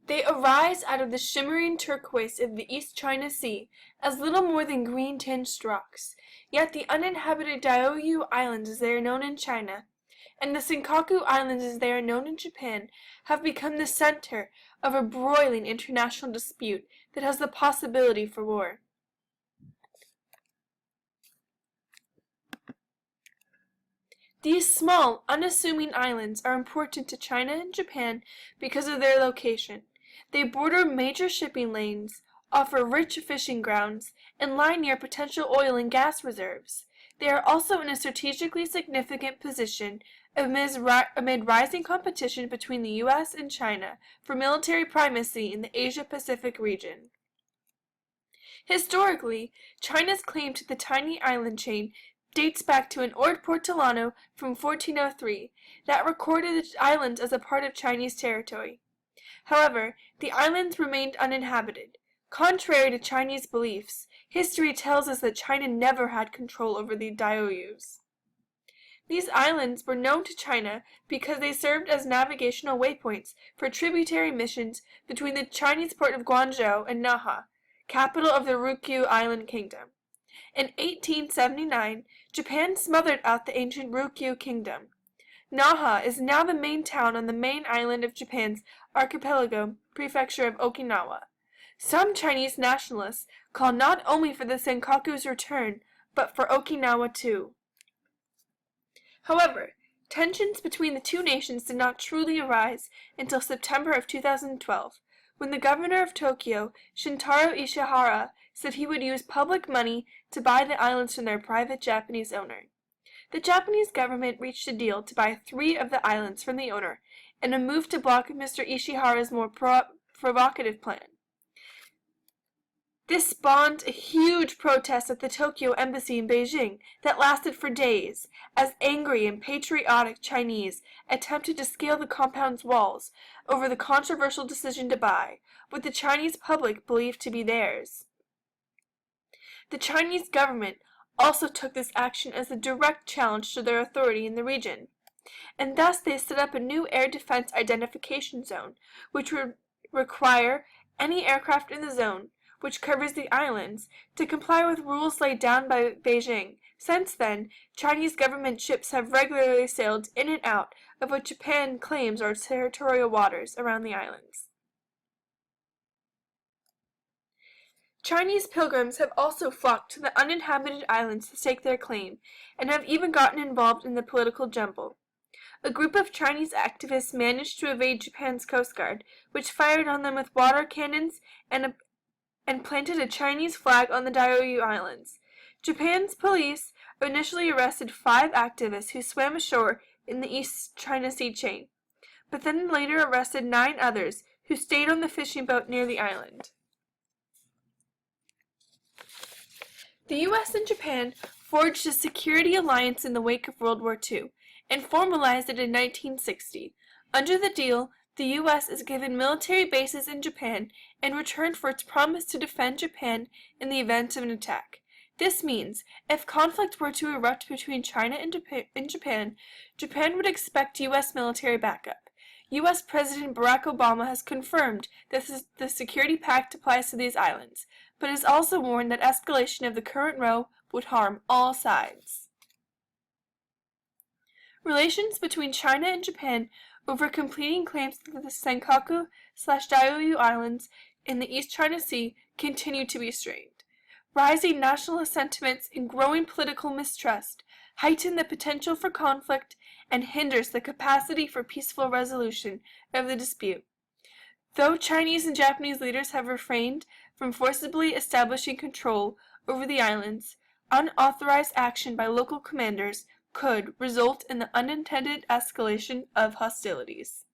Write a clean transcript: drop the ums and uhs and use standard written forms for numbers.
They arise out of the shimmering turquoise of the East China Sea as little more than green-tinged rocks, yet the uninhabited Diaoyu Islands, as they are known in China, and the Senkaku Islands, as they are known in Japan, have become the center of a broiling international dispute that has the possibility for war. These small, unassuming islands are important to China and Japan because of their location. They border major shipping lanes, offer rich fishing grounds, and lie near potential oil and gas reserves. They are also in a strategically significant position amid rising competition between the U.S. and China for military primacy in the Asia-Pacific region. Historically, China's claim to the tiny island chain dates back to an Ord Portolano from 1403 that recorded the islands as a part of Chinese territory. However, the islands remained uninhabited. Contrary to Chinese beliefs, history tells us that China never had control over the Diaoyus. These islands were known to China because they served as navigational waypoints for tributary missions between the Chinese port of Guangzhou and Naha, capital of the Ryukyu Island Kingdom. In 1879, Japan smothered out the ancient Ryukyu Kingdom. Naha is now the main town on the main island of Japan's archipelago prefecture of Okinawa. Some Chinese nationalists call not only for the Senkaku's return, but for Okinawa too. However, tensions between the two nations did not truly arise until September of 2012, when the governor of Tokyo, Shintaro Ishihara, said he would use public money to buy the islands from their private Japanese owner. The Japanese government reached a deal to buy 3 of the islands from the owner, in a move to block Mr. Ishihara's more provocative plan. This spawned a huge protest at the Tokyo embassy in Beijing that lasted for days, as angry and patriotic Chinese attempted to scale the compound's walls over the controversial decision to buy what the Chinese public believed to be theirs. The Chinese government also took this action as a direct challenge to their authority in the region, and thus they set up a new air defense identification zone, which would require any aircraft in the zone, which covers the islands, to comply with rules laid down by Beijing. Since then, Chinese government ships have regularly sailed in and out of what Japan claims are territorial waters around the islands. Chinese pilgrims have also flocked to the uninhabited islands to stake their claim, and have even gotten involved in the political jumble. A group of Chinese activists managed to evade Japan's Coast Guard, which fired on them with water cannons and planted a Chinese flag on the Diaoyu Islands. Japan's police initially arrested 5 activists who swam ashore in the East China Sea chain, but then later arrested 9 others who stayed on the fishing boat near the island. The U.S. and Japan forged a security alliance in the wake of World War II and formalized it in 1960. Under the deal, the U.S. is given military bases in Japan in return for its promise to defend Japan in the event of an attack. This means, if conflict were to erupt between China and Japan, Japan would expect U.S. military backup. U.S. President Barack Obama has confirmed that the security pact applies to these islands, but has also warned that escalation of the current row would harm all sides. Relations between China and Japan over completing claims to the Senkaku/Diaoyu Islands in the East China Sea continue to be strained. Rising nationalist sentiments and growing political mistrust heighten the potential for conflict and hinders the capacity for peaceful resolution of the dispute. Though Chinese and Japanese leaders have refrained from forcibly establishing control over the islands, unauthorized action by local commanders could result in the unintended escalation of hostilities.